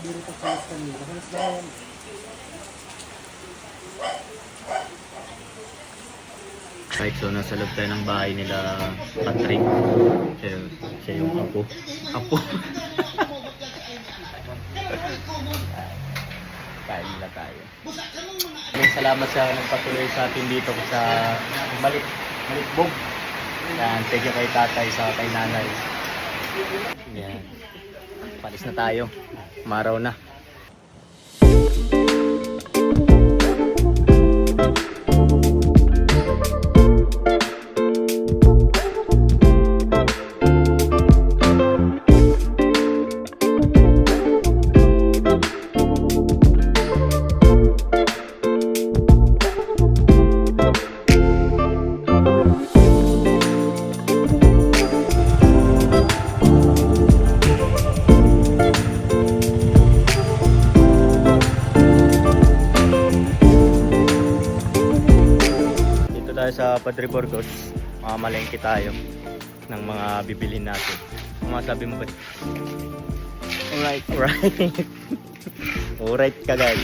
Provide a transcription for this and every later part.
dito sa kanila. Halos na Right, so nasa loob tayo ng bahay nila Patrick. Siya yung apo. Apo. Kain nila tayo. Salamat sa nagpatuloy sa atin dito sa Balitbog. Yan, thank you kay tatay sa kay nanay. Yan. Palis na tayo. Maraw na. Sa Padre Burgos, mamalengke tayo ng mga bibilhin natin. Ano sabi mo ba? Alright. Alright ka guys.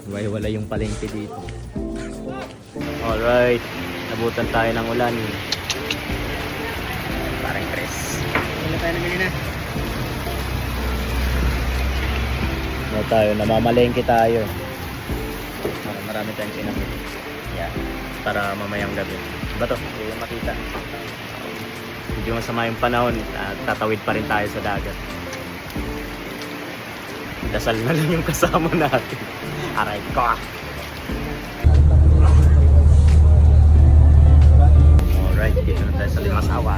Wala yung palengke dito. Alright. Nabutan tayo ng ulan. Parang tres. wala tayo namili na. Ano tayo? Namamalengke tayo. Marami tayong sinamit. Yeah. Para mamayang gabi. Diba to? Hindi yung makita. Medyo masama yung panahon. Tatawid pa rin tayo sa dagat. Dasal na lang yung kasama natin. Aray ko! Alright, dito na tayo sa Limasawa.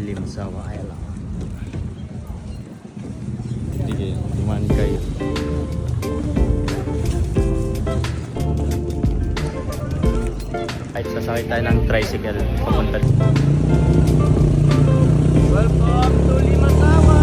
Limasawa ay lang. Sige, dumaan kayo. Kahit sasakit tayo ng tricycle papunta. Welcome to Limasawa!